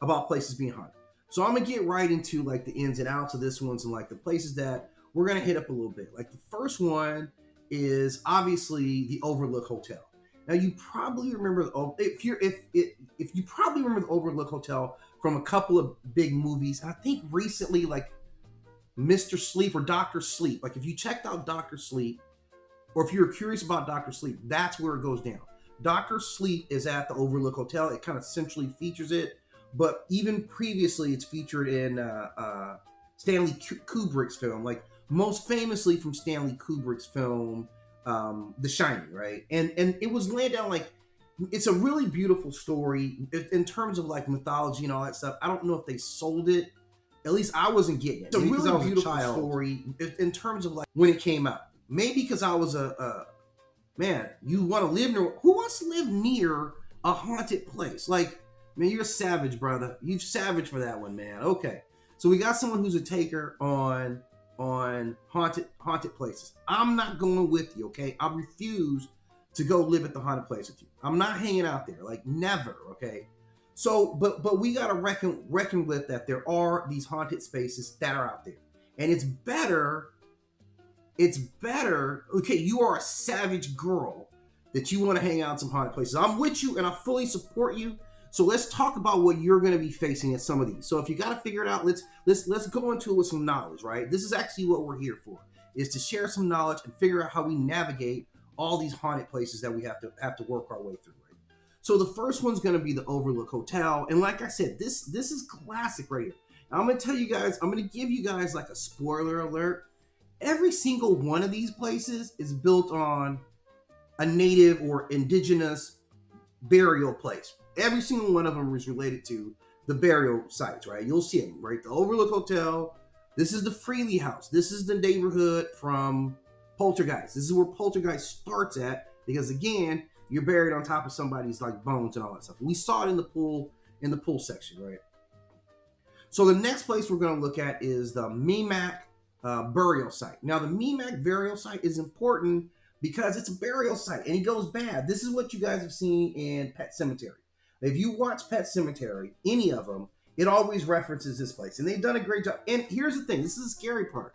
about places being haunted. So I'm gonna get right into like the ins and outs of this ones and like the places that we're gonna hit up a little bit. Like the first one is obviously the Overlook Hotel. Now you probably remember if you probably remember the Overlook Hotel from a couple of big movies. I think recently like Mr. Sleep or Dr. Sleep. Like if you checked out Dr. Sleep, or if you're curious about Dr. Sleep, that's where it goes down. Dr. Sleep is at the Overlook Hotel. It kind of centrally features it, but even previously it's featured in Stanley Kubrick's film, like most famously from Stanley Kubrick's film, The Shining, right? And it was laid down like, it's a really beautiful story in terms of like mythology and all that stuff. I don't know if they sold it. At least I wasn't getting it. It's a really beautiful story in terms of like when it came out. Maybe because I was man, you want to live near, who wants to live near a haunted place? Like, man, you're a savage, brother. You're savage for that one, man. Okay. So we got someone who's a taker on haunted places. I'm not going with you, okay? I refuse to go live at the haunted place with you. I'm not hanging out there, like never, okay? So, but we gotta reckon with that there are these haunted spaces that are out there. And it's better, okay, you are a savage girl that you want to hang out in some haunted places. I'm with you and I fully support you. So let's talk about what you're going to be facing at some of these. So if you got to figure it out, let's go into it with some knowledge, right? This is actually what we're here for, is to share some knowledge and figure out how we navigate all these haunted places that we have to work our way through, right? So the first one's going to be the Overlook Hotel. And like I said, this is classic right here. Now, I'm going to tell you guys, I'm going to give you guys like a spoiler alert. Every single one of these places is built on a native or indigenous burial place. Every single one of them is related to the burial sites, right? You'll see them, right? The Overlook Hotel. This is the Freely House. This is the neighborhood from Poltergeist. This is where Poltergeist starts at, because again, you're buried on top of somebody's like bones and all that stuff. We saw it in the pool section, right? So the next place we're going to look at is the Mythlab burial site. Now, the Mythlab burial site is important because it's a burial site and it goes bad. This is what you guys have seen in Pet Sematary. If you watch Pet Sematary, any of them, it always references this place. And they've done a great job. And here's the thing. This is the scary part.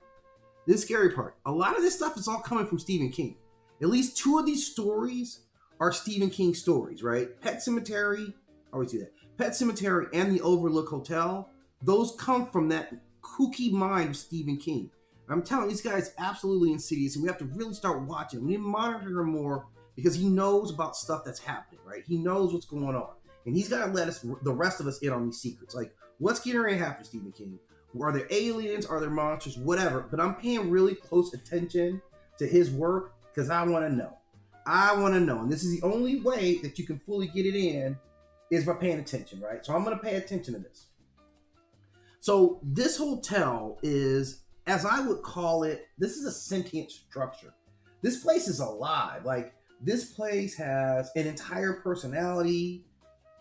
A lot of this stuff is all coming from Stephen King. At least 2 of these stories are Stephen King stories, right? Pet Sematary, I always do that. Pet Sematary and the Overlook Hotel, those come from that kooky mind of Stephen King. I'm telling you, this guy's absolutely insidious, and we have to really start watching. We need to monitor him more because he knows about stuff that's happening, right? He knows what's going on. And he's got to let us, the rest of us, in on these secrets. Like, what's getting ready to happen, Stephen King? Are there aliens? Are there monsters? Whatever. But I'm paying really close attention to his work because I want to know. And this is the only way that you can fully get it in is by paying attention, right? So I'm going to pay attention to this. So this hotel is, as I would call it, this is a sentient structure. This place is alive. Like, this place has an entire personality.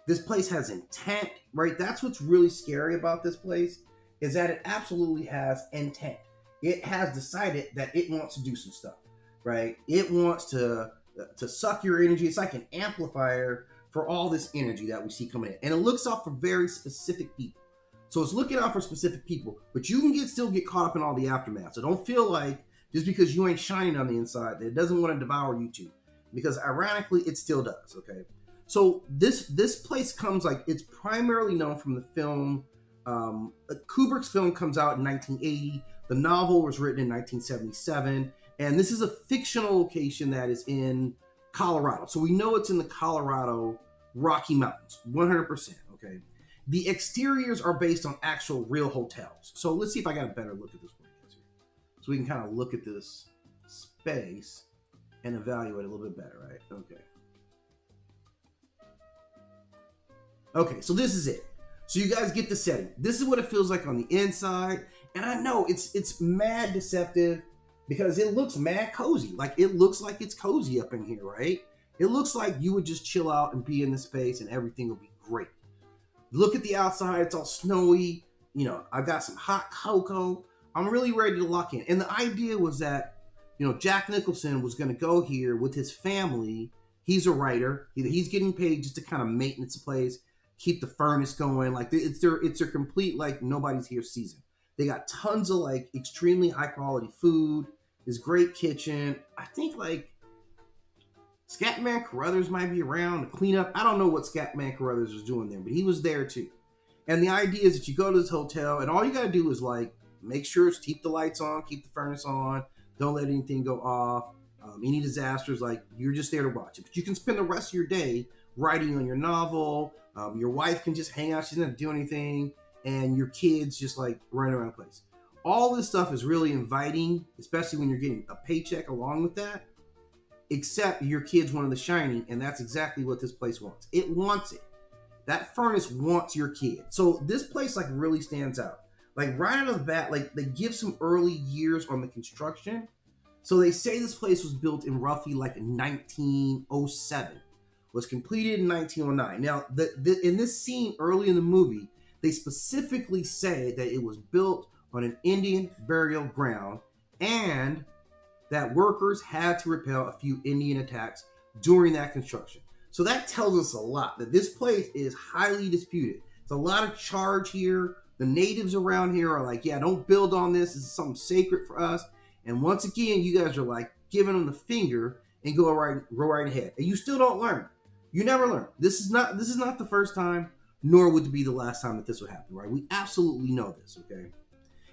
This place has intent, right? That's what's really scary about this place, is that it absolutely has intent. It has decided that it wants to do some stuff, right? It wants to suck your energy. It's like an amplifier for all this energy that we see coming in. And it looks out for very specific people. So it's looking out for specific people, but you can still get caught up in all the aftermath. So don't feel like just because you ain't shining on the inside that it doesn't want to devour you too, because ironically it still does. Okay, so this place comes, like, it's primarily known from the film. Kubrick's film comes out in 1980. The novel was written in 1977, and this is a fictional location that is in Colorado. So we know it's in the Colorado Rocky Mountains, 100%. Okay. The exteriors are based on actual real hotels. So let's see if I got a better look at this for you guys here. So we can kind of look at this space and evaluate it a little bit better, right? Okay. Okay, so this is it. So you guys get the setting. This is what it feels like on the inside. And I know it's mad deceptive because it looks mad cozy. Like, it looks like it's cozy up in here, right? It looks like you would just chill out and be in this space and everything will be great. Look at the outside. It's all snowy. You know, I've got some hot cocoa. I'm really ready to lock in. And the idea was that, you know, Jack Nicholson was going to go here with his family. He's a writer. He's getting paid just to kind of maintenance the place. keep the furnace going. Like it's their complete like nobody's here season. They got tons of like extremely high quality food. This great kitchen. I think like Scatman Carruthers might be around to clean up. I don't know what Scatman Carruthers was doing there, but he was there too. And the idea is that you go to this hotel and all you got to do is like make sure to keep the lights on, keep the furnace on, don't let anything go off. Any disasters, like you're just there to watch it. But you can spend the rest of your day writing on your novel. Your wife can just hang out; she doesn't do anything, and your kids just like running around the place. All this stuff is really inviting, especially when you're getting a paycheck along with that. Except your kids wanted The Shining, and that's exactly what this place wants. It wants it. That furnace wants your kid. So this place like really stands out. Like right out of the bat, like they give some early years on the construction. So they say this place was built in roughly like 1907, was completed in 1909. Now, in this scene early in the movie, they specifically say that it was built on an Indian burial ground and that workers had to repel a few Indian attacks during that construction. So that tells us a lot, that this place is highly disputed. There's a lot of charge here. The natives around here are like, yeah, don't build on this. This is something sacred for us. And once again, you guys are like giving them the finger and go right ahead. And you still don't learn. You never learn. This is not the first time, nor would it be the last time that this would happen, right? We absolutely know this, okay?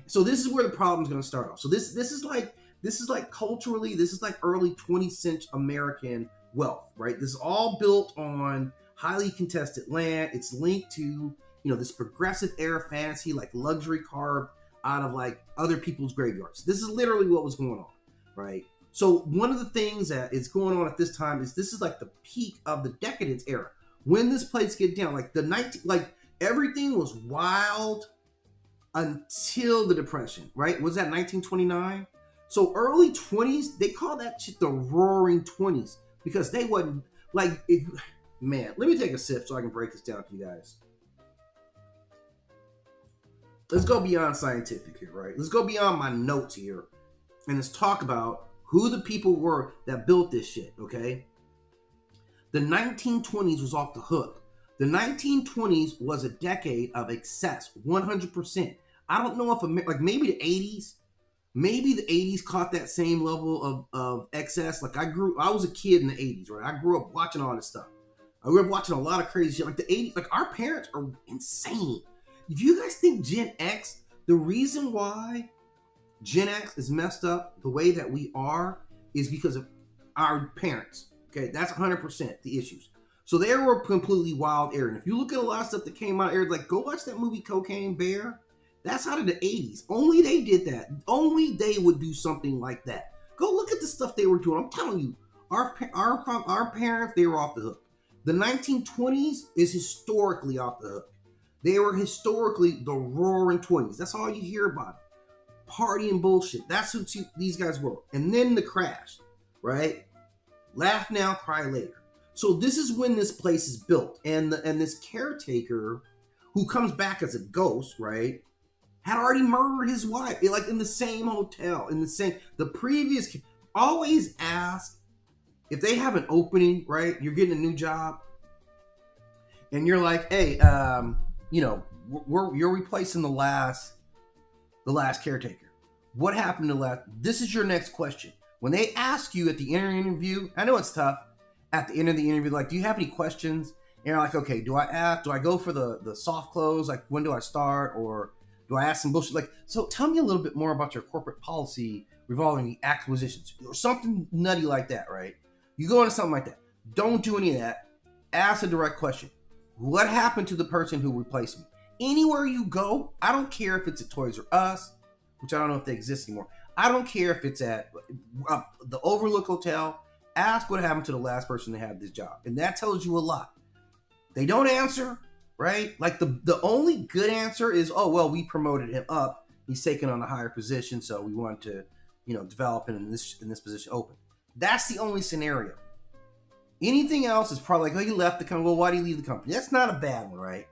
So this is where the problem is going to start off. So this is like culturally, this is like early 20th century American wealth, right? This is all built on highly contested land. It's linked to, this progressive era fantasy, like luxury carved out of like other people's graveyards. This is literally what was going on, right? So one of the things that is going on at this time is this is like the peak of the decadence era. When this place get down, like everything was wild until the Depression, right? Was that 1929? So early 20s, they call that shit the Roaring 20s because they wasn't like, man, let me take a sip so I can break this down to you guys. Let's go beyond scientific here, right? Let's go beyond my notes here and let's talk about who the people were that built this shit, okay? The 1920s was off the hook. The 1920s was a decade of excess, 100%. I don't know if, like maybe the 80s, maybe the 80s caught that same level of excess. Like I was a kid in the 80s, right? I grew up watching all this stuff. I grew up watching a lot of crazy shit. Like the 80s, like our parents are insane. If you guys think Gen X, the reason why Gen X is messed up the way that we are is because of our parents. Okay, that's 100% the issues. So they were a completely wild era. And if you look at a lot of stuff that came out here, like go watch that movie Cocaine Bear. That's out of the 80s. Only they did that. Only they would do something like that. Go look at the stuff they were doing. I'm telling you, our parents, they were off the hook. The 1920s is historically off the hook. They were historically the Roaring 20s. That's all you hear about. Party and bullshit. That's who these guys were. And then the crash, right? Laugh now, cry later. So this is when this place is built. And this caretaker who comes back as a ghost, right, had already murdered his wife. Like in the same hotel. The previous, always ask if they have an opening, right? You're getting a new job. And you're like, hey, you're replacing the last caretaker. What happened to last? This is your next question. When they ask you at the interview, I know it's tough. At the end of the interview, like, do you have any questions? And you're like, okay, do I go for the soft close? Like, when do I start? Or do I ask some bullshit? Like, so tell me a little bit more about your corporate policy revolving the acquisitions or something nutty like that, right? You go into something like that. Don't do any of that. Ask a direct question. What happened to the person who replaced me? Anywhere you go, I don't care if it's at Toys R Us, which I don't know if they exist anymore. I don't care if it's at the Overlook Hotel. Ask what happened to the last person that had this job. And that tells you a lot. They don't answer, right? Like the only good answer is, oh, well, we promoted him up. He's taken on a higher position, so we want to, develop him in this position open. That's the only scenario. Anything else is probably like, oh, he left the company. Well, why did he leave the company? That's not a bad one, right?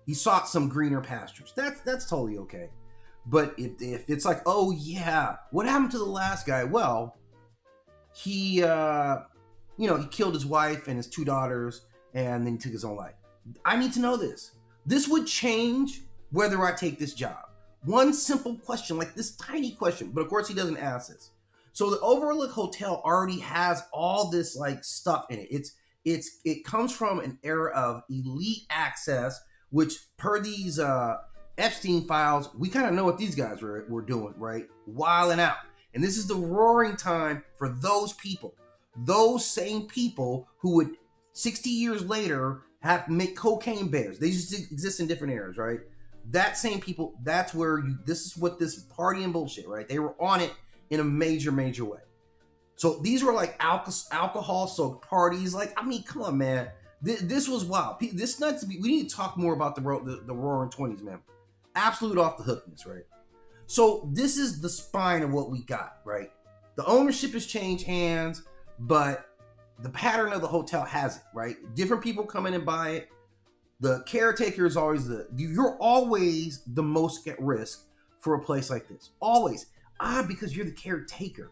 He sought some greener pastures. That's totally okay. But if it's like, oh yeah, what happened to the last guy? Well, he killed his wife and his two daughters, and then he took his own life. I need to know this. This would change whether I take this job. One simple question, like this tiny question, but of course he doesn't ask this. So the Overlook Hotel already has all this like stuff in it. It comes from an era of elite access, which per these Epstein files, we kind of know what these guys were doing, right? Wilding out. And this is the roaring time for those people. Those same people who would 60 years later have make cocaine bears. They just exist in different eras, right? That same people, that's where this is what this party and bullshit, right? They were on it in a major way. So these were like alcohol-soaked parties. Like, I mean, come on, man. This was wild. This nuts. We need to talk more about the Roaring 20s, man. Absolute off the hookness, right? So this is the spine of what we got, right? The ownership has changed hands, but the pattern of the hotel hasn't, right? Different people come in and buy it. The caretaker is always you're always the most at risk for a place like this. Always. Because you're the caretaker.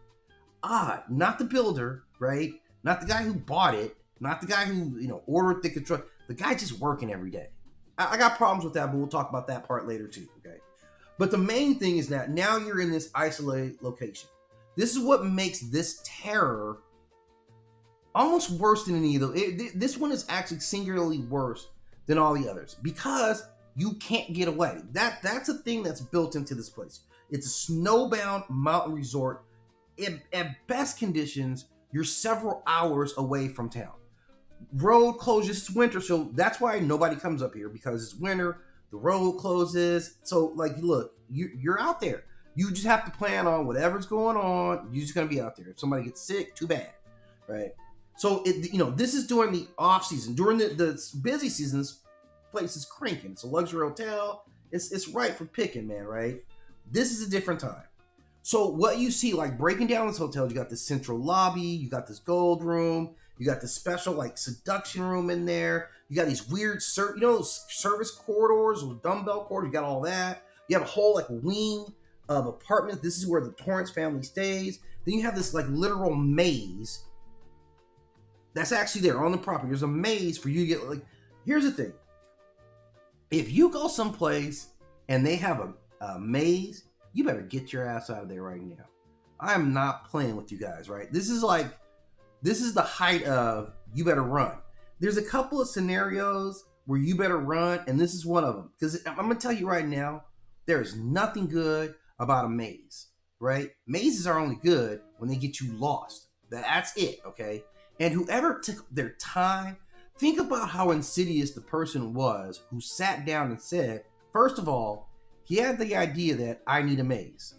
Not the builder, right? Not the guy who bought it. Not the guy who, ordered the construction. The guy just working every day. I got problems with that, but we'll talk about that part later too, okay? But the main thing is that now you're in this isolated location. This is what makes this terror almost worse than any of those. This one is actually singularly worse than all the others because you can't get away. That's a thing that's built into this place. It's a snowbound mountain resort. At best conditions, you're several hours away from town. Road closures. It's winter, so that's why nobody comes up here, because it's winter. The road closes. So, like, look, you're out there. You just have to plan on whatever's going on. You're just gonna be out there. If somebody gets sick, too bad, right? So, this is during the off season. During the busy seasons, place is cranking. It's a luxury hotel. It's right for picking, man, right? This is a different time. So what you see, like breaking down this hotel, you got this central lobby, you got this gold room, you got this special like seduction room in there. You got these weird, service corridors with dumbbell corridors. You got all that. You have a whole like wing of apartments. This is where the Torrance family stays. Then you have this like literal maze that's actually there on the property. There's a maze for you to get. Like, here's the thing: if you go someplace and they have a maze, you better get your ass out of there right now. I am not playing with you guys, right? This is the height of you better run. There's a couple of scenarios where you better run, and this is one of them. Because I'm going to tell you right now, there is nothing good about a maze, right? Mazes are only good when they get you lost. That's it, okay? And whoever took their time, think about how insidious the person was who sat down and said, first of all, he had the idea that I need a maze.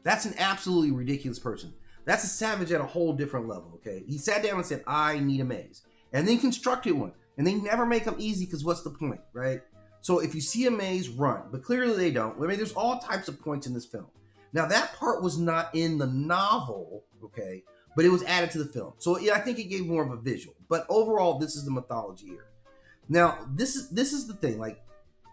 That's an absolutely ridiculous person. That's a savage at a whole different level, okay? He sat down and said, I need a maze. And then constructed one. And they never make them easy because what's the point, right? So if you see a maze, run. But clearly they don't. I mean, there's all types of points in this film. Now, that part was not in the novel, okay? But it was added to the film. So yeah, I think it gave more of a visual. But overall, this is the mythology here. Now, this is the thing. Like,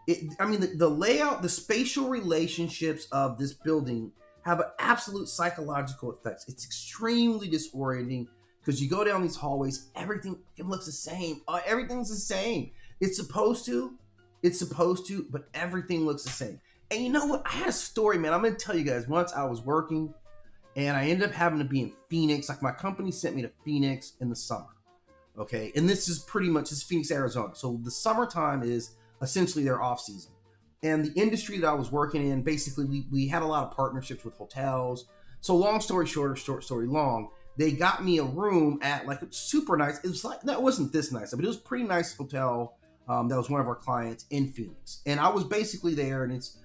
the layout, the spatial relationships of this building have an absolute psychological effects. It's extremely disorienting because you go down these hallways, everything looks the same. Everything's the same. It's supposed to, but everything looks the same. And you know what? I had a story, man. I'm going to tell you guys. Once I was working and I ended up having to be in Phoenix. Like, my company sent me to Phoenix in the summer. Okay. And this is Phoenix, Arizona. So the summertime is essentially their off season. And the industry that I was working in, basically we had a lot of partnerships with hotels. So long story short, or short story long, they got me a room at like a super nice, it was like, that wasn't this nice, but it was a pretty nice hotel. That was one of our clients in Phoenix. And I was basically there, and it's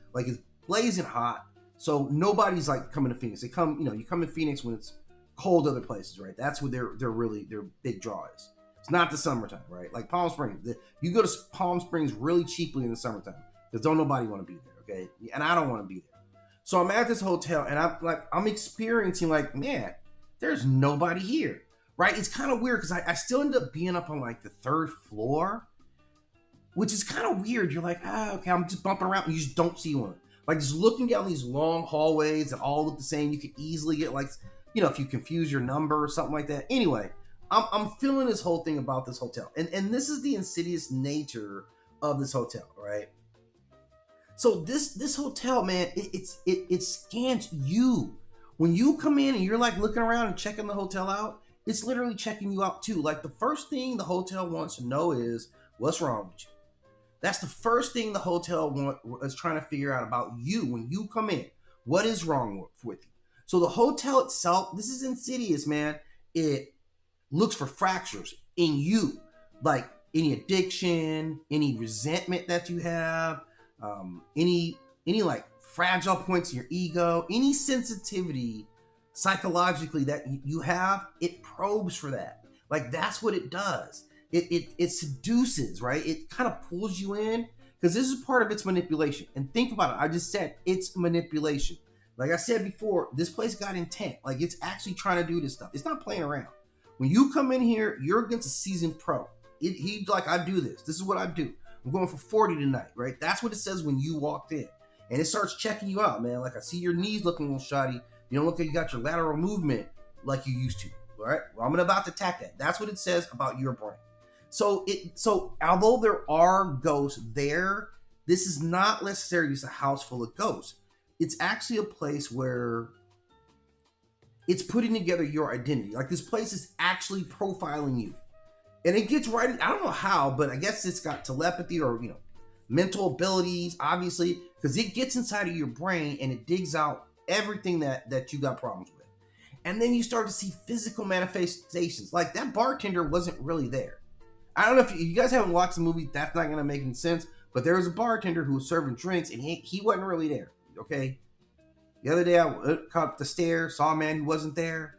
blazing hot. So nobody's like coming to Phoenix. They come, you come to Phoenix when it's cold other places, right? That's where their big draw is. It's not the summertime, right? Like Palm Springs. You go to Palm Springs really cheaply in the summertime because don't nobody want to be there, okay? And I don't want to be there. So I'm at this hotel and I'm experiencing like, man, there's nobody here, right? It's kind of weird because I still end up being up on like the third floor, which is kind of weird. You're like, okay, I'm just bumping around and you just don't see one. Like just looking down these long hallways that all look the same, you could easily get like, if you confuse your number or something like that. Anyway, I'm feeling this whole thing about this hotel, and this is the insidious nature of this hotel, right? So this hotel, man, it scans you when you come in and you're like looking around and checking the hotel out. It's literally checking you out too. Like the first thing the hotel wants to know is what's wrong with you. That's the first thing the hotel is trying to figure out about you when you come in. What is wrong with you? So the hotel itself, this is insidious, man. It looks for fractures in you, like any addiction, any resentment that you have, any like fragile points in your ego, any sensitivity psychologically that you have. It probes for that. Like that's what it does. It seduces, right? It kind of pulls you in because this is part of its manipulation. And think about it. I just said it's manipulation. Like I said before, this place got intent. Like it's actually trying to do this stuff. It's not playing around. When you come in here, you're against a seasoned pro. He's like, I do this. This is what I do. I'm going for 40 tonight, right? That's what it says when you walked in. And it starts checking you out, man. Like I see your knees looking a little shoddy. You don't look like you got your lateral movement like you used to. All right? Well, I'm about to attack that. That's what it says about your brain. So although there are ghosts there, this is not necessarily just a house full of ghosts. It's actually a place where it's putting together your identity. Like this place is actually profiling you. And it gets right, I don't know how, but I guess it's got telepathy or, mental abilities, obviously, because it gets inside of your brain and it digs out everything that you got problems with. And then you start to see physical manifestations. Like that bartender wasn't really there. I don't know if you guys haven't watched the movie, that's not going to make any sense, but there was a bartender who was serving drinks and he wasn't really there, okay? The other day I caught up the stairs, saw a man who wasn't there,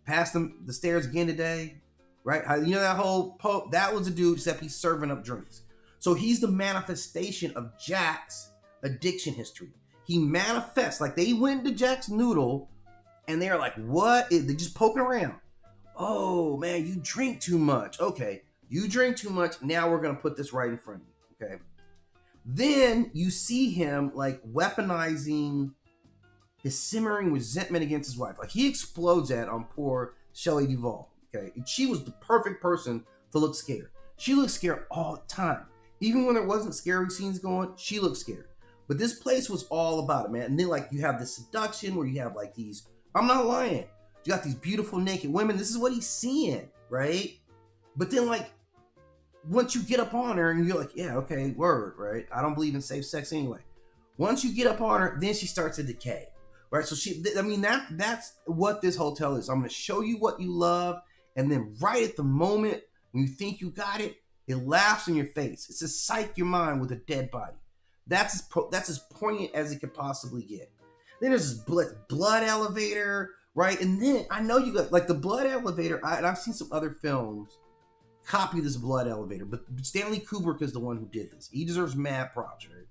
passed him the stairs again today, right? That whole that was a dude, except he's serving up drinks. So he's the manifestation of Jack's addiction history. He manifests, like they went to Jack's Noodle and they're like, what? They're just poking around. Oh man, you drink too much. Okay, you drink too much. Now we're going to put this right in front of you, okay? Then you see him like weaponizing his simmering resentment against his wife. Like he explodes that on poor Shelley Duvall, okay? And she was the perfect person to look scared. She looked scared all the time. Even when there wasn't scary scenes going, she looked scared. But this place was all about it, man. And then like you have this seduction where you have like these, I'm not lying, you got these beautiful naked women. This is what he's seeing, right? But then like, once you get up on her and you're like, yeah, okay, word, right? I don't believe in safe sex anyway. Once you get up on her, then she starts to decay, right? So that's what this hotel is. I'm going to show you what you love. And then right at the moment when you think you got it, it laughs in your face. It's to psych your mind with a dead body. That's as poignant as it could possibly get. Then there's this blood elevator, right? And then I know you got like the blood elevator. And I've seen some other films copy this blood elevator, but Stanley Kubrick is the one who did this. He deserves mad props, right?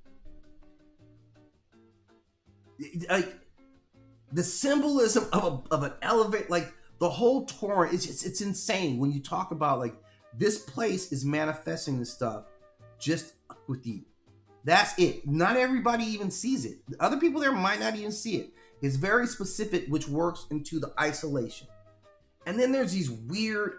Like the symbolism of an elevator, like the whole tour, it's insane when you talk about like this place is manifesting this stuff just with you. That's it. Not everybody even sees it. Other people there might not even see it. It's very specific, which works into the isolation. And then there's these weird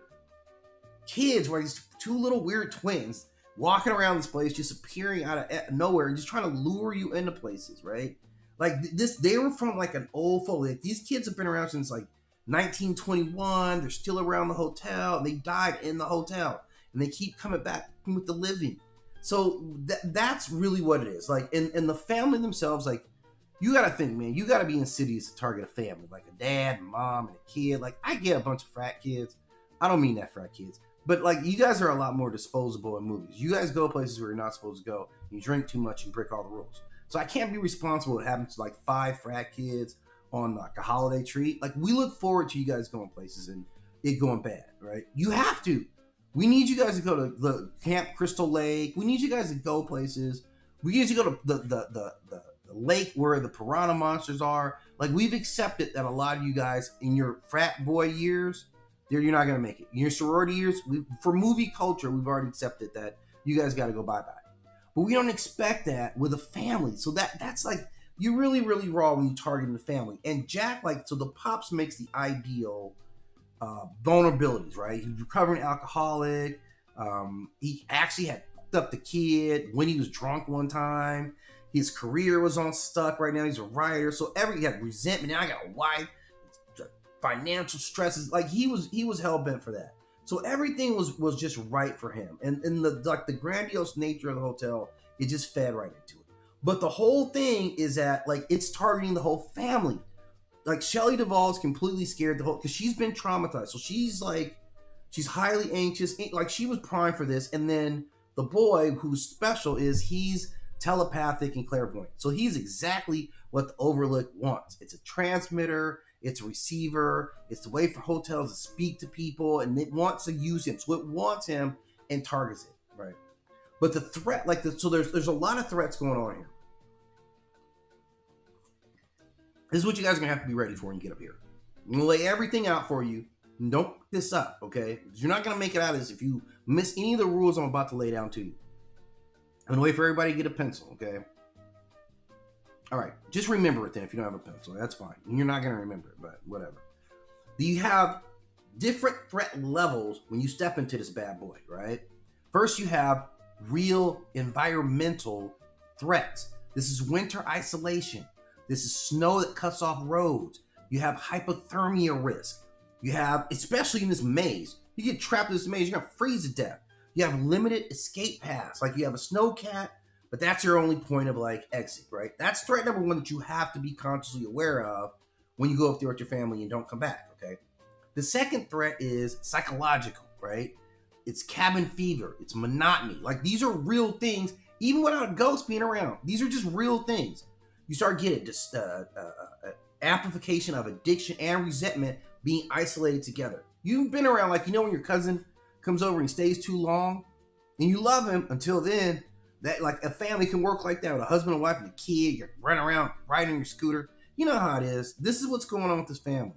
kids, where these two little weird twins walking around this place, just appearing out of nowhere and just trying to lure you into places, right? Like this, they were from like an old folk. Like, these kids have been around since like 1921. They're still around the hotel. And they died in the hotel, and they keep coming back with the living. So that's really what it is. Like, and the family themselves, like, you got to think, man, you got to be insidious to target a family, like a dad, and mom, and a kid. Like, I get a bunch of frat kids. I don't mean that frat kids. But, like, you guys are a lot more disposable in movies. You guys go places where you're not supposed to go. You drink too much and break all the rules. So I can't be responsible what happens to, like, 5 frat kids on, like, a holiday treat. Like, we look forward to you guys going places and it going bad, right? You have to. We need you guys to go to the Camp Crystal Lake. We need you guys to go places. We need you to go to the lake where the piranha monsters are. Like, we've accepted that a lot of you guys in your frat boy years, you're not going to make it. In your sorority years, for movie culture, we've already accepted that you guys got to go bye-bye. But we don't expect that with a family. So that's like, you're really, really raw when you target the family. And Jack, like, so the Pops makes the ideal vulnerabilities, right? He was recovering alcoholic. He actually had fucked up the kid when he was drunk one time. His career was on stuck right now. He's a writer, so he had resentment. Now I got a wife, financial stresses. Like he was hell bent for that. So everything was just right for him, and the grandiose nature of the hotel, it just fed right into it. But the whole thing is that like it's targeting the whole family. Like Shelley Duvall is completely scared because she's been traumatized. So she's highly anxious. Like she was primed for this. And then the boy who's special he's telepathic and clairvoyant. So he's exactly what the Overlook wants. It's a transmitter. It's a receiver. It's the way for hotels to speak to people, and it wants to use him. So it wants him and targets it, right? But the threat, so there's a lot of threats going on here. This is what you guys are going to have to be ready for when you get up here. I'm going to lay everything out for you. And don't pick this up, okay? You're not going to make it out of this if you miss any of the rules I'm about to lay down to you. I'm going to wait for everybody to get a pencil, okay? All right. Just remember it then if you don't have a pencil. That's fine. You're not going to remember it, but whatever. You have different threat levels when you step into this bad boy, right? First, you have real environmental threats. This is winter isolation. This is snow that cuts off roads. You have hypothermia risk. You have, especially in this maze, you get trapped in this maze, you're going to freeze to death. You have limited escape paths. Like you have a snow cat, but that's your only point of like exit, right? That's threat number one that you have to be consciously aware of when you go up there with your family and don't come back, okay? The second threat is psychological, right? It's cabin fever. It's monotony. Like these are real things, even without a ghost being around. These are just real things. You start getting just amplification of addiction and resentment being isolated together. You've been around, like, when your cousin comes over and stays too long and you love him until then, that like a family can work like that with a husband and wife and a kid. You're running around riding your scooter. You know how it is. This is what's going on with this family.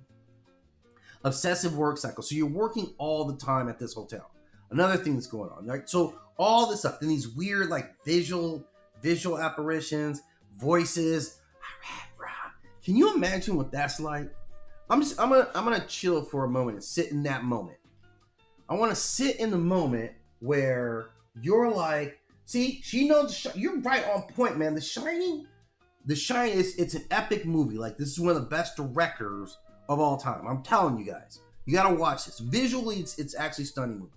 Obsessive work cycle. So you're working all the time at this hotel. Another thing that's going on, right? So all this stuff, then these weird like visual apparitions, voices. Can you imagine what that's like? I'm gonna chill for a moment and sit in that moment. I want to sit in the moment where you're like, see, she knows you're right on point, man. The Shining is it's an epic movie. Like this is one of the best directors of all time. I'm telling you guys, you gotta watch this. Visually, it's actually a stunning movie.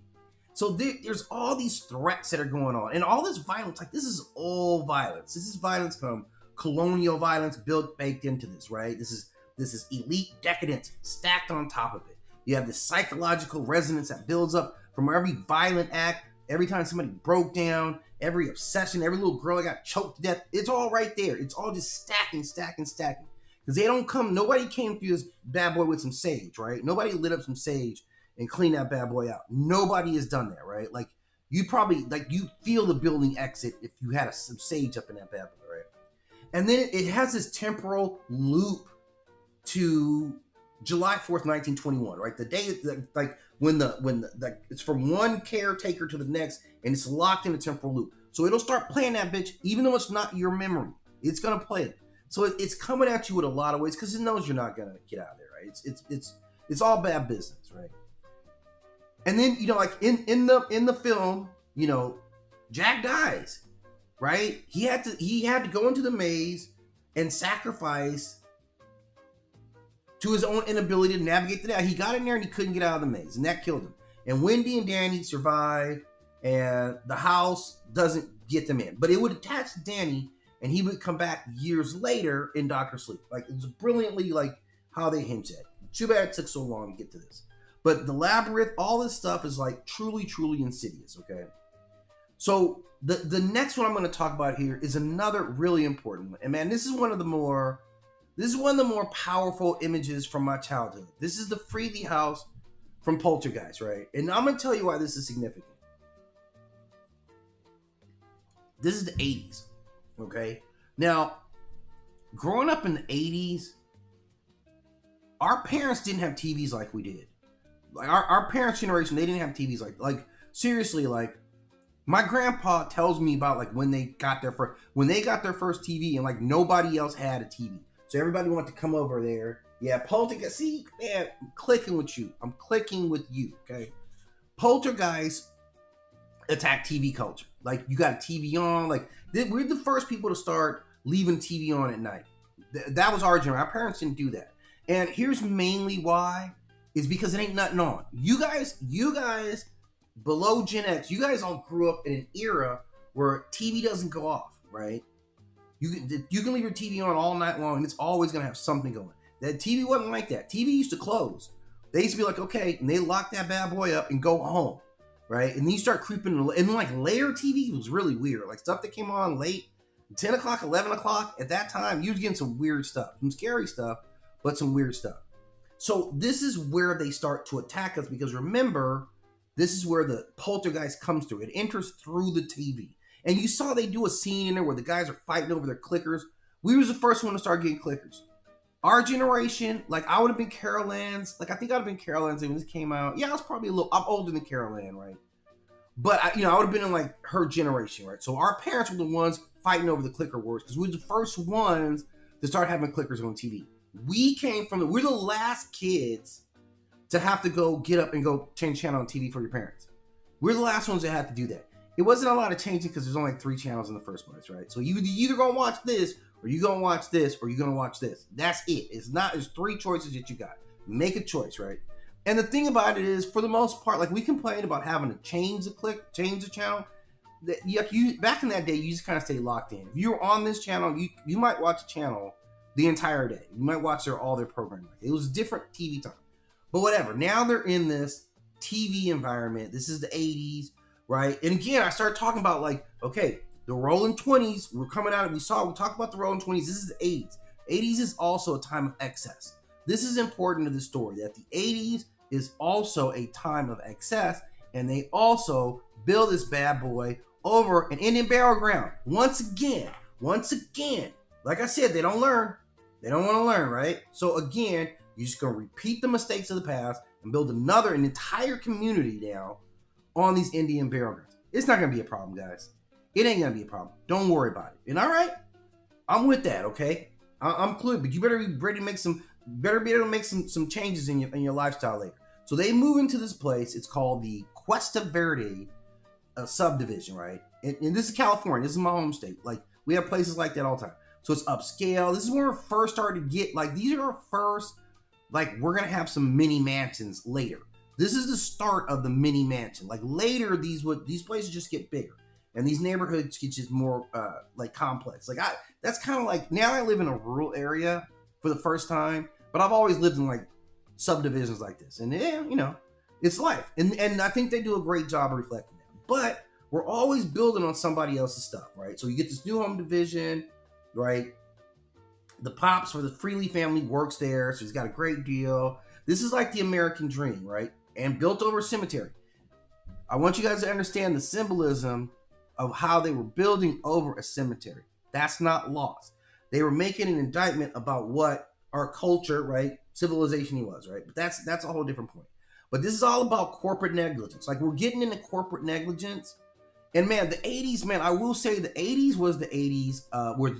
So there's all these threats that are going on, and all this violence. Like this is all violence. This is violence from colonial violence baked into this, right? This is elite decadence stacked on top of it. You have this psychological resonance that builds up from every violent act, every time somebody broke down, every obsession, every little girl that got choked to death. It's all right there. It's all just stacking. Because nobody came through this bad boy with some sage, right? Nobody lit up some sage and cleaned that bad boy out. Nobody has done that, right? Like you probably, like you feel the building exit if you had some sage up in that bad boy, right? And then it has this temporal loop to July 4th, 1921, right? The day, like when it's from one caretaker to the next, and it's locked in a temporal loop. So it'll start playing that bitch, even though it's not your memory. It's gonna play it. So it's coming at you with a lot of ways because it knows you're not gonna get out of there, right? It's all bad business, right? And then like in the film, Jack dies, right? He had to go into the maze and sacrifice to his own inability to navigate the day. He got in there and he couldn't get out of the maze, and that killed him. And Wendy and Danny survive, and the house doesn't get them in. But it would attach to Danny, and he would come back years later in Dr. Sleep. Like, it was brilliantly like how they hinted. Too bad it took so long to get to this. But the labyrinth, all this stuff is like truly, truly insidious, okay? So the next one I'm going to talk about here is another really important one. And man, this is one of the more powerful images from my childhood. This is the Freely house from Poltergeist, right? And I'm going to tell you why this is significant. This is the 80s, okay? Now, growing up in the 80s, our parents didn't have TVs like we did. Like our parents' generation, they didn't have TVs like seriously, like my grandpa tells me about like when they got their first TV, and like nobody else had a TV. So everybody wanted to come over there Yeah, poltergeist. See, man, I'm clicking with you. I'm clicking with you. Okay, poltergeist attack TV culture. Like you got a TV on. Like we're the first people to start leaving TV on at night. That was our generation. Our parents didn't do that. And here's mainly why: is because it ain't nothing on. You guys below Gen X, you guys all grew up in an era where TV doesn't go off, right? You can leave your TV on all night long, and it's always gonna have something going. That TV wasn't like that. TV used to close. They used to be like, okay, and they lock that bad boy up and go home, right? And then you start creeping, and like later TV was really weird. Like stuff that came on late, 10 o'clock, 11 o'clock. At that time, you was getting some weird stuff, some scary stuff, but some weird stuff. So this is where they start to attack us, because remember, this is where the poltergeist comes through. It enters through the TV. And you saw they do a scene in there where the guys are fighting over their clickers. We was the first one to start getting clickers. Our generation, like I would have been Carol Ann's. Like I think I'd have been Carol Ann's when this came out. Yeah, I was probably I'm older than Carol Ann, right? But I would have been in like her generation, right? So our parents were the ones fighting over the clicker wars, because we were the first ones to start having clickers on TV. We're the last kids to have to go get up and go change channel on TV for your parents. We're the last ones that had to do that. It wasn't a lot of changing because there's only like 3 channels in the first place, right? So you either gonna watch this, or you gonna watch this, or you're gonna watch this. That's it. There's 3 choices that you got. Make a choice, right? And the thing about it is, for the most part, like we complained about having to change the channel. You back in that day, you just kind of stay locked in. If you were on this channel, you might watch a channel the entire day. You might watch all their programming. It was different TV time. But whatever. Now they're in this TV environment. This is the 80s. Right? And again, I started talking about like, okay, the rolling 20s, we're coming out, we talked about the rolling 20s. This is the 80s. 80s is also a time of excess. This is important to the story, that the 80s is also a time of excess, and they also build this bad boy over an Indian burial ground. Once again, like I said, they don't learn. They don't want to learn, right? So again, you're just going to repeat the mistakes of the past and build an entire community now on these Indian burial grounds. It's not going to be a problem, guys. It ain't going to be a problem. Don't worry about it. And all right, I'm with that, okay? I'm clued, but you better be ready to make some changes in your lifestyle later. So they move into this place. It's called the Cuesta Verde subdivision, right? And this is California. This is my home state. Like, we have places like that all the time. So it's upscale. This is where we first started to get, like, these are our first, like, we're going to have some mini mansions later. This is the start of the mini mansion. Like later, these places just get bigger, and these neighborhoods get just more like complex. Like that's kind of like, now I live in a rural area for the first time, but I've always lived in like subdivisions like this, and yeah, it's life. And I think they do a great job of reflecting that. But we're always building on somebody else's stuff, right? So you get this new home division, right? The pops for the Freely family works there, so he's got a great deal. This is like the American dream, right? And built over a cemetery. I want you guys to understand the symbolism of how they were building over a cemetery. That's not lost. They were making an indictment about what our culture, right, civilization was, right? But that's a whole different point. But this is all about corporate negligence. Like, we're getting into corporate negligence. And man, the 80s, man, I will say the 80s was the 80s,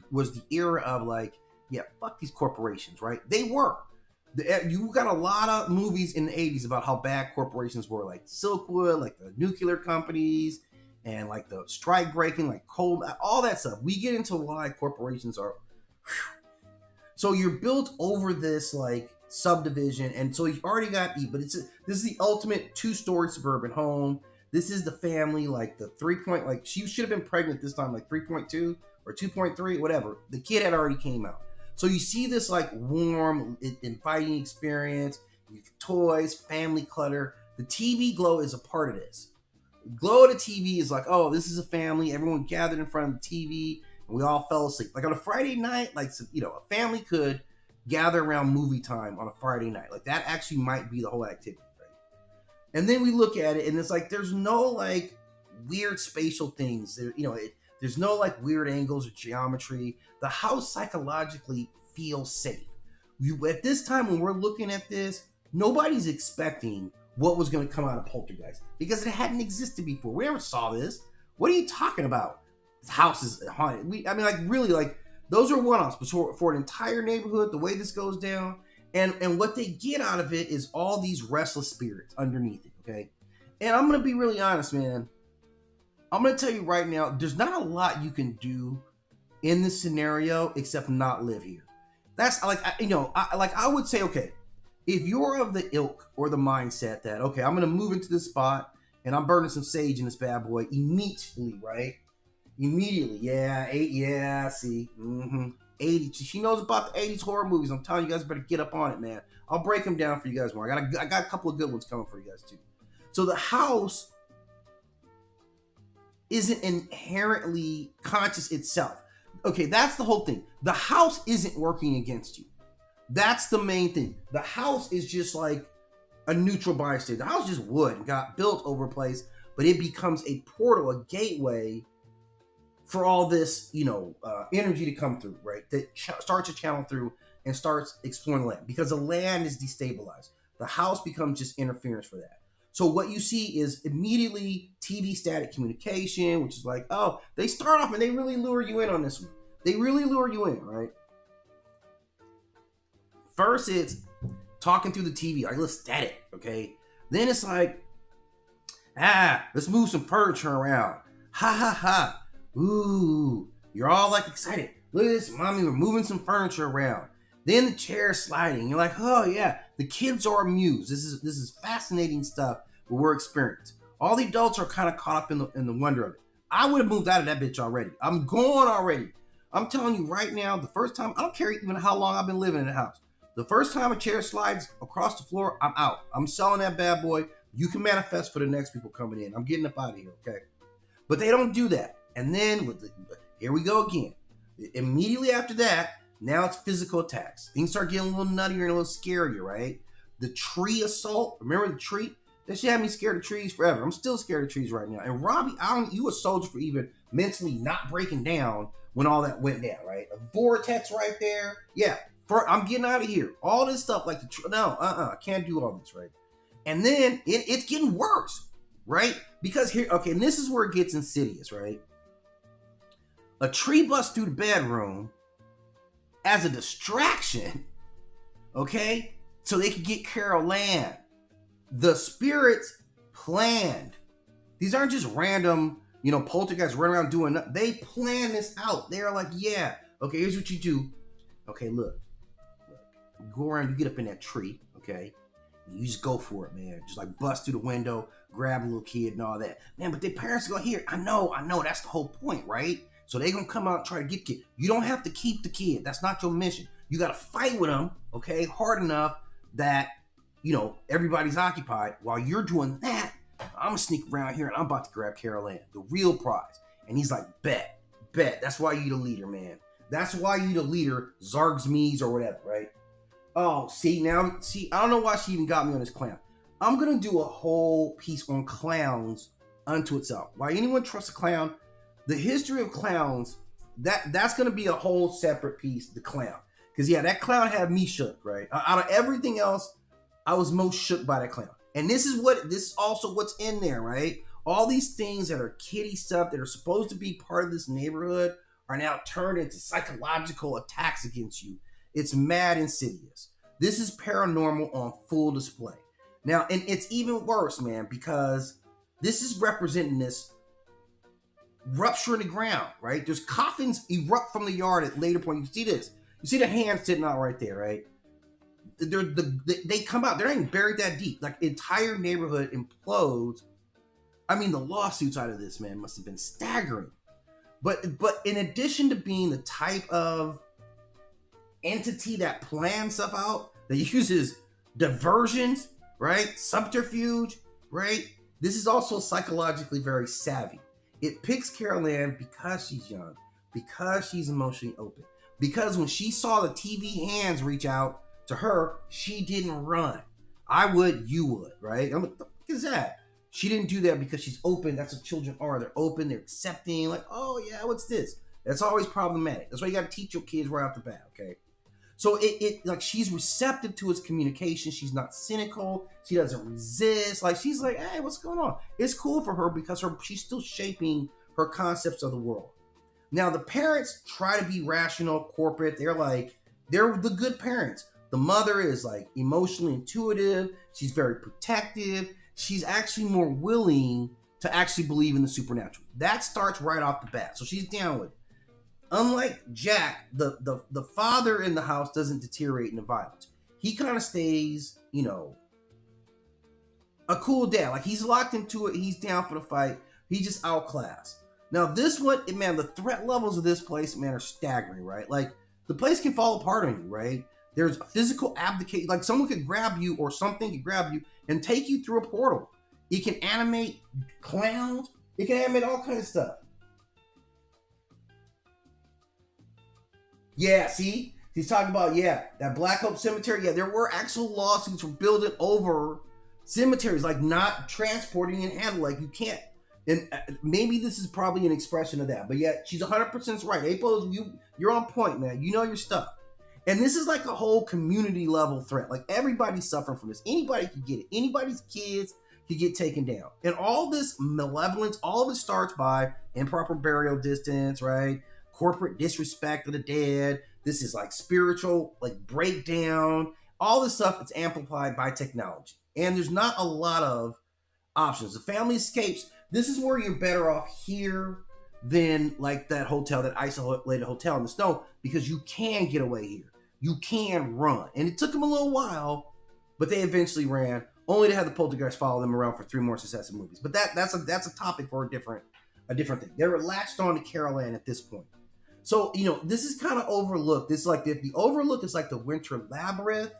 was the era of like, yeah, fuck these corporations, right? They were. You got a lot of movies in the 80s about how bad corporations were, like Silkwood, like the nuclear companies, and like the strike breaking, like coal, all that stuff. We get into why corporations are. So you're built over this like subdivision, and so you've already got this is the ultimate 2-story suburban home. This is the family, like the 3 point, like she should have been pregnant this time, like 3.2 or 2.3, whatever. The kid had already came out. So you see this like warm, inviting experience, toys, family clutter. The TV glow is a part of this. Glow of the TV is like, oh, this is a family. Everyone gathered in front of the TV, and we all fell asleep. Like on a Friday night, like, a family could gather around movie time on a Friday night. Like that actually might be the whole activity, right? And then we look at it, and it's like there's no like weird spatial things. There's no like weird angles or geometry. The house psychologically feels safe. At this time when we're looking at this, nobody's expecting what was going to come out of Poltergeist because it hadn't existed before. We never saw this. What are you talking about? This house is haunted. Really, like those are one-offs. But for an entire neighborhood, the way this goes down, And what they get out of it is all these restless spirits underneath it, okay? And I'm going to be really honest, man. I'm going to tell you right now, there's not a lot you can do in this scenario except not live here. That's like, I would say, okay, if you're of the ilk or the mindset that, okay, I'm going to move into this spot and I'm burning some sage in this bad boy immediately, right? Immediately, yeah, see, 80. She knows about the 80s horror movies. I'm telling you guys, better get up on it, man. I'll break them down for you guys more. I got a couple of good ones coming for you guys too. So the house isn't inherently conscious itself. Okay, that's the whole thing. The house isn't working against you. That's the main thing. The house is just like a neutral bystander. The house just wood and got built over a place, but it becomes a portal, a gateway for all this, energy to come through, right? That starts to channel through and starts exploring the land because the land is destabilized. The house becomes just interference for that. So what you see is immediately TV static communication, which is like, oh, they start off and they really lure you in on this one. They really lure you in, right? First, it's talking through the TV, like, let's static, okay? Then it's like, let's move some furniture around. Ha ha ha. Ooh, you're all like excited. Look at this, mommy, we're moving some furniture around. Then the chair's sliding. You're like, oh yeah, the kids are amused. This is fascinating stuff what we're experiencing. All the adults are kind of caught up in the wonder of it. I would have moved out of that bitch already. I'm going already. I'm telling you right now, the first time, I don't care even how long I've been living in the house. The first time a chair slides across the floor, I'm out. I'm selling that bad boy. You can manifest for the next people coming in. I'm getting up out of here, okay? But they don't do that. And then, here we go again. Immediately after that, now it's physical attacks. Things start getting a little nuttier and a little scarier, right? The tree assault. Remember the tree? That shit had me scared of trees forever. I'm still scared of trees right now. And Robbie, you a soldier for even mentally not breaking down when all that went down, right? A vortex right there. Yeah, I'm getting out of here. All this stuff like I can't do all this, right? And then it's getting worse, right? Because here, okay, and this is where it gets insidious, right? A tree busts through the bedroom as a distraction, okay? So they could get Carol Ann. The spirits planned. These aren't just random, poltergeists running around doing nothing. They plan this out. They're like, yeah, okay, here's what you do. Okay, look. You go around, you get up in that tree, okay? You just go for it, man. Just like bust through the window, grab a little kid and all that. Man, but their parents are gonna hear it. I know, that's the whole point, right? So they're gonna come out and try to get the kid. You don't have to keep the kid. That's not your mission. You gotta fight with them, okay, hard enough that, everybody's occupied. While you're doing that, I'm gonna sneak around here and I'm about to grab Carol Ann, the real prize. And he's like, bet. That's why you the leader, man. That's why you the leader, Zargs Mees or whatever, right? Oh, see, I don't know why she even got me on this clown. I'm gonna do a whole piece on clowns unto itself. Why anyone trusts a clown? The history of clowns, that's gonna be a whole separate piece, the clown. Because yeah, that clown had me shook, right? Out of everything else, I was most shook by that clown. And this is also what's in there, right? All these things that are kiddie stuff that are supposed to be part of this neighborhood are now turned into psychological attacks against you. It's mad insidious. This is paranormal on full display. Now, and it's even worse, man, because this is representing this rupture in the ground, right? There's coffins erupt from the yard at later point. You see this. You see the hand sitting out right there, right? They come out. They're not even buried that deep. Like, entire neighborhood implodes. I mean, the lawsuits out of this, man, must have been staggering. But in addition to being the type of entity that plans stuff out, that uses diversions, right? Subterfuge, right? This is also psychologically very savvy. It picks Carol Ann because she's young, because she's emotionally open. Because when she saw the TV hands reach out to her, she didn't run. I would, you would, right? I'm like, what the fuck is that? She didn't do that because she's open. That's what children are. They're open, they're accepting, like, oh yeah, what's this? That's always problematic. That's why you gotta teach your kids right off the bat, okay? So it like, she's receptive to his communication. She's not cynical. She doesn't resist. Like, she's like, hey, what's going on? It's cool for her because she's still shaping her concepts of the world. Now, the parents try to be rational, corporate. They're the good parents. The mother is like emotionally intuitive. She's very protective. She's actually more willing to actually believe in the supernatural. That starts right off the bat. So she's down with it. Unlike Jack, the father in the house doesn't deteriorate into violence. He kind of stays, a cool dad. Like, he's locked into it. He's down for the fight. He's just outclassed. Now, this one, man, the threat levels of this place, man, are staggering, right? Like, the place can fall apart on you, right? There's physical abdicate. Like, someone could grab you or something could grab you and take you through a portal. It can animate clowns. It can animate all kinds of stuff. Yeah, see? He's talking about, that Black Hope Cemetery. Yeah, there were actual lawsuits for building over cemeteries, like not transporting and handling. Like, you can't. And maybe this is probably an expression of that. But yeah, she's 100% right. April, you're on point, man. You know your stuff. And this is like a whole community level threat. Like, everybody's suffering from this. Anybody could get it. Anybody's kids could get taken down. And all this malevolence, all of it starts by improper burial distance, right? Corporate disrespect of the dead. This is like spiritual, like, breakdown. All this stuff is amplified by technology. And there's not a lot of options. The family escapes. This is where you're better off here than like that hotel, that isolated hotel in the snow, because you can get away here. You can run. And it took them a little while, but they eventually ran, only to have the poltergeist follow them around for 3 more successive movies. But that's a topic for a different thing. They were latched on to Carol Ann at this point. So, this is kind of overlooked. This is like, if the overlook is like the winter labyrinth,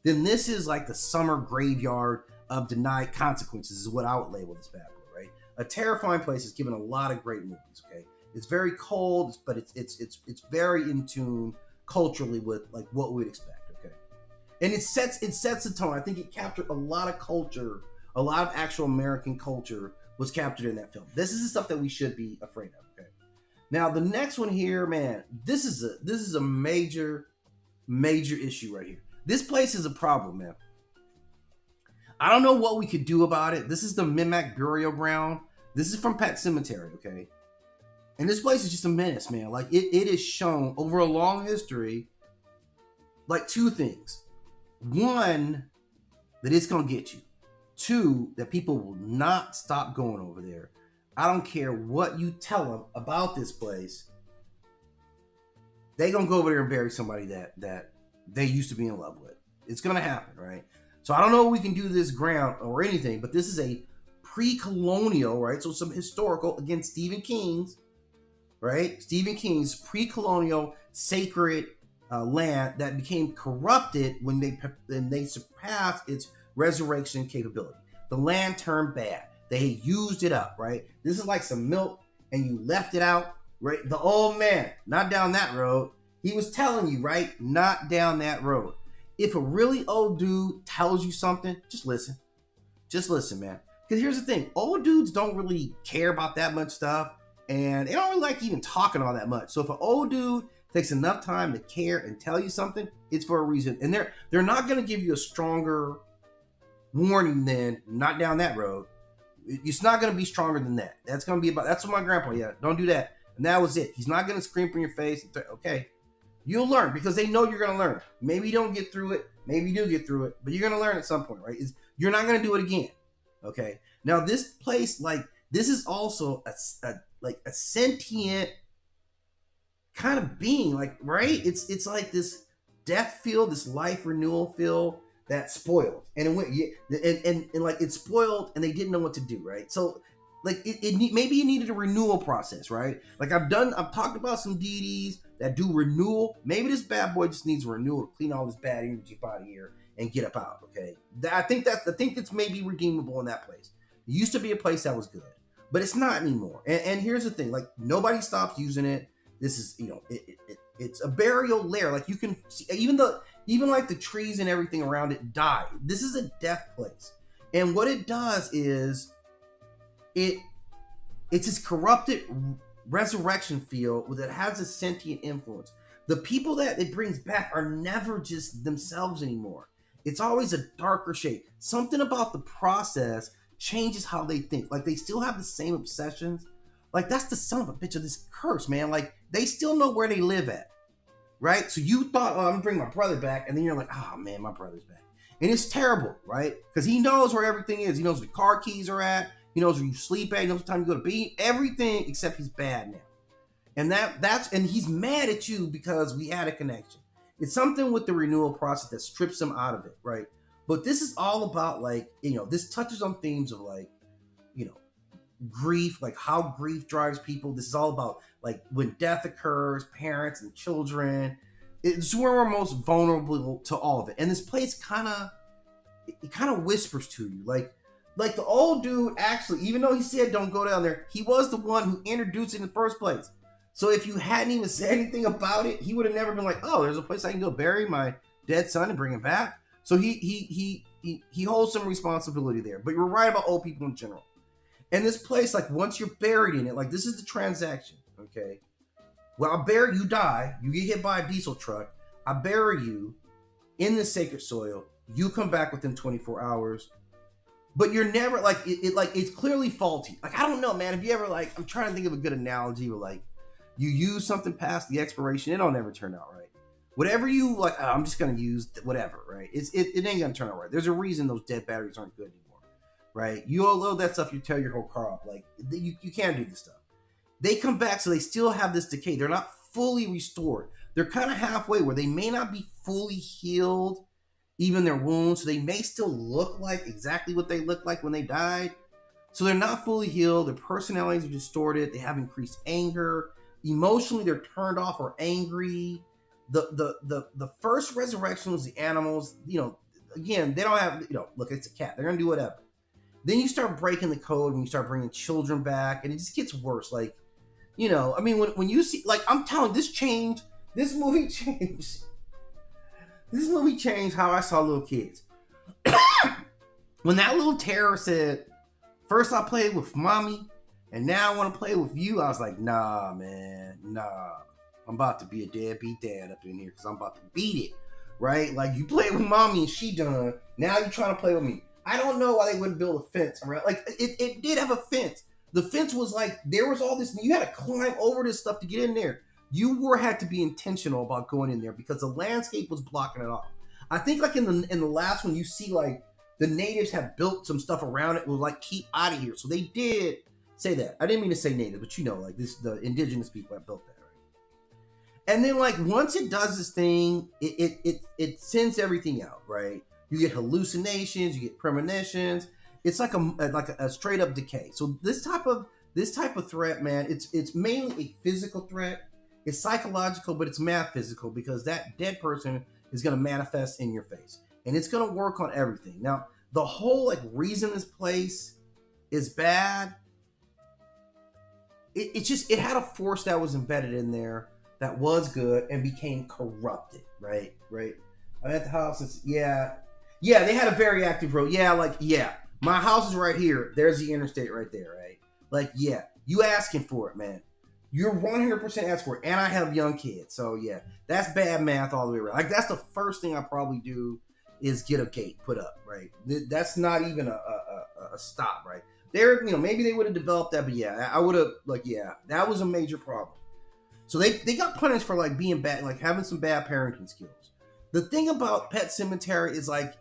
then this is like the summer graveyard of denied consequences, is what I would label this bad boy, right? A terrifying place is given a lot of great movies, okay? It's very cold, but it's very in tune culturally with like what we'd expect, okay? And it sets the tone. I think it captured a lot of culture, a lot of actual American culture was captured in that film. This is the stuff that we should be afraid of, okay? Now, the next one here, man, this is a major issue right here. This place is a problem, man. I don't know what we could do about it. This is the Mimic Burial Ground. This is from Pet Cemetery, okay? And this place is just a menace, man. Like, it is shown over a long history, like, 2 things. 1, that it's going to get you. 2, that people will not stop going over there. I don't care what you tell them about this place. They're going to go over there and bury somebody that they used to be in love with. It's going to happen, right? So I don't know if we can do this ground or anything, but this is a pre-colonial, right? So some historical, again, Stephen King's, right? Stephen King's pre-colonial sacred land that became corrupted when they surpassed its resurrection capability. The land turned bad. They used it up, right? This is like some milk and you left it out, right? The old man, not down that road. He was telling you, right? Not down that road. If a really old dude tells you something, just listen. Just listen, man. Because here's the thing. Old dudes don't really care about that much stuff. And they don't really like even talking all that much. So if an old dude takes enough time to care and tell you something, it's for a reason. And they're not going to give you a stronger warning than not down that road. It's not going to be stronger than that. That's going to be that's what my grandpa, don't do that. And that was it. He's not going to scream in your face. Okay. You'll learn because they know you're going to learn. Maybe you don't get through it. Maybe you do get through it, but you're going to learn at some point, right? You're not going to do it again. Okay. Now this place, like, this is also a sentient kind of being, like, right? It's like this death field, this life renewal field that's spoiled, and it went, and like it's spoiled, and they didn't know what to do, right? So, like, maybe it needed a renewal process, right? Like I've talked about some deities that do renewal. Maybe this bad boy just needs a renewal to clean all this bad energy out of here and get up out. Okay, I think that's maybe redeemable in that place. It used to be a place that was good, but it's not anymore. And here's the thing: like, nobody stops using it. This is, it's a burial lair. Like, you can see, even like the trees and everything around it die. This is a death place, and what it does is it's this corrupted resurrection field that has a sentient influence. The people that it brings back are never just themselves anymore. It's always a darker shade. Something about the process changes how they think. Like, they still have the same obsessions. Like, that's the son of a bitch of this curse, man. Like, they still know where they live at. right? So you thought, oh, I'm gonna bring my brother back, and then you're like, oh man, my brother's back. And it's terrible, right? Because he knows where everything is. He knows where the car keys are at. He knows where you sleep at. He knows what time you go to bed. Everything except he's bad now. And and he's mad at you because we had a connection. It's something with the renewal process that strips him out of it, right? But this is all about, like, this touches on themes of, like, grief, like how grief drives people. This is all about, like, when death occurs, parents and children. It's where we're most vulnerable to all of it. And this place kind of whispers to you, like the old dude actually, even though he said don't go down there, he was the one who introduced it in the first place. So if you hadn't even said anything about it, he would have never been like, oh, there's a place I can go bury my dead son and bring him back. So he holds some responsibility there. But you're right about old people in general. And this place, like, once you're buried in it, like, this is the transaction, okay? Well, I bury you, die, you get hit by a diesel truck, I bury you in the sacred soil, you come back within 24 hours, but you're never, like, it's clearly faulty. Like, I don't know, man, if you ever, like, I'm trying to think of a good analogy where, like, you use something past the expiration, it'll never turn out right. Whatever you, like, oh, I'm just going to use whatever, right? It ain't going to turn out right. There's a reason those dead batteries aren't good anymore, right? You all load that stuff, you tear your whole car up. Like, you can't do this stuff. They come back, so they still have this decay. They're not fully restored. They're kind of halfway, where they may not be fully healed, even their wounds. So they may still look like exactly what they looked like when they died. So they're not fully healed. Their personalities are distorted. They have increased anger. Emotionally, they're turned off or angry. The first resurrection was the animals. Again, they don't have, look, it's a cat. They're going to do whatever. Then you start breaking the code and you start bringing children back, and it just gets worse. Like, I mean, when you see, like, I'm telling you, this movie changed how I saw little kids. When that little terror said, first I played with mommy, and now I want to play with you, I was like, nah, man, nah. I'm about to be a deadbeat dad up in here because I'm about to beat it, right? Like, you played with mommy and she done. Now you're trying to play with me. I don't know why they wouldn't build a fence around. Like, it did have a fence. The fence was like, there was all this, you had to climb over this stuff to get in there. You had to be intentional about going in there because the landscape was blocking it off. I think, like, in the last one, you see, like, the natives have built some stuff around it, was like, keep out of here. So they did say that. I didn't mean to say native, but like, the indigenous people have built that, right? And then, like, once it does this thing, it sends everything out, right? You get hallucinations, you get premonitions. It's like a straight up decay. So this type of threat, man, it's mainly a physical threat. It's psychological, but it's math physical, because that dead person is going to manifest in your face, and it's going to work on everything. Now, the whole, like, reason this place is bad, it had a force that was embedded in there that was good and became corrupted, right? I'm at the house. Yeah, they had a very active road. Yeah, my house is right here. There's the interstate right there, right? Like, yeah, you asking for it, man. You're 100% asking for it. And I have young kids. So, yeah, that's bad math all the way around. Like, that's the first thing I probably do is get a gate put up, right? That's not even a stop, right? There, maybe they would have developed that, but yeah, I would have, like, yeah, that was a major problem. So they got punished for, like, being bad, like, having some bad parenting skills. The thing about Pet Sematary is, like,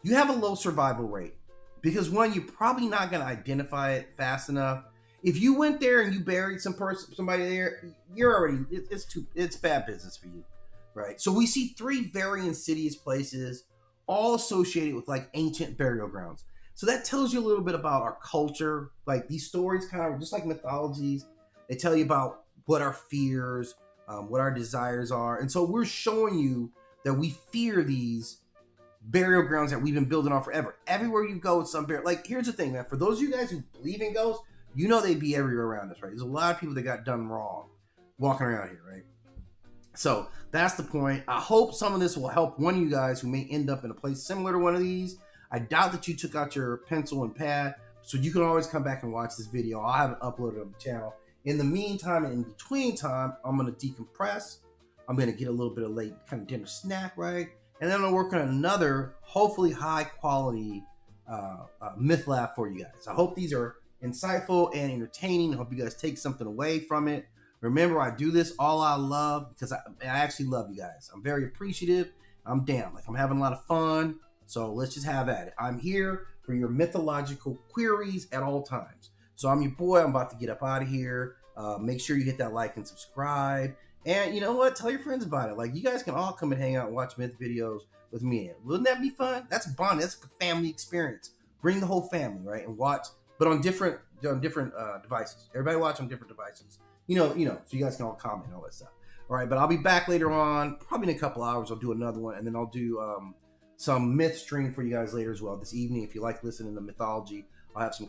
you have a low survival rate because, one, you're probably not going to identify it fast enough. If you went there and you buried somebody there, you're already, it's bad business for you, right? So we see 3 very insidious places, all associated with, like, ancient burial grounds. So that tells you a little bit about our culture. Like, these stories kind of just like mythologies. They tell you about what our fears, what our desires are. And so we're showing you that we fear these burial grounds that we've been building on forever. Everywhere you go, it's some burial. Like, here's the thing, man. For those of you guys who believe in ghosts, they'd be everywhere around us, right? There's a lot of people that got done wrong walking around here, right? So that's the point. I hope some of this will help one of you guys who may end up in a place similar to one of these. I doubt that you took out your pencil and pad, so you can always come back and watch this video. I'll have it uploaded on the channel. In the meantime and in between time, I'm going to decompress. I'm going to get a little bit of late kind of dinner snack, right? And then I'm going to work on another, hopefully high quality Mythlab for you guys. I hope these are insightful and entertaining. I hope you guys take something away from it. Remember, I do this all out of love because I actually love you guys. I'm very appreciative. I'm down. Like, I'm having a lot of fun. So let's just have at it. I'm here for your mythological queries at all times. So I'm your boy. I'm about to get up out of here. Make sure you hit that like and subscribe. And you know what? Tell your friends about it. Like, you guys can all come and hang out and watch myth videos with me. Wouldn't that be fun? That's bonding. That's a family experience. Bring the whole family, right? And watch, but on different devices. Everybody watch on different devices. You know, so you guys can all comment and all that stuff. All right, but I'll be back later on, probably in a couple hours. I'll do another one, and then I'll do some myth stream for you guys later as well this evening. If you like listening to mythology, I'll have some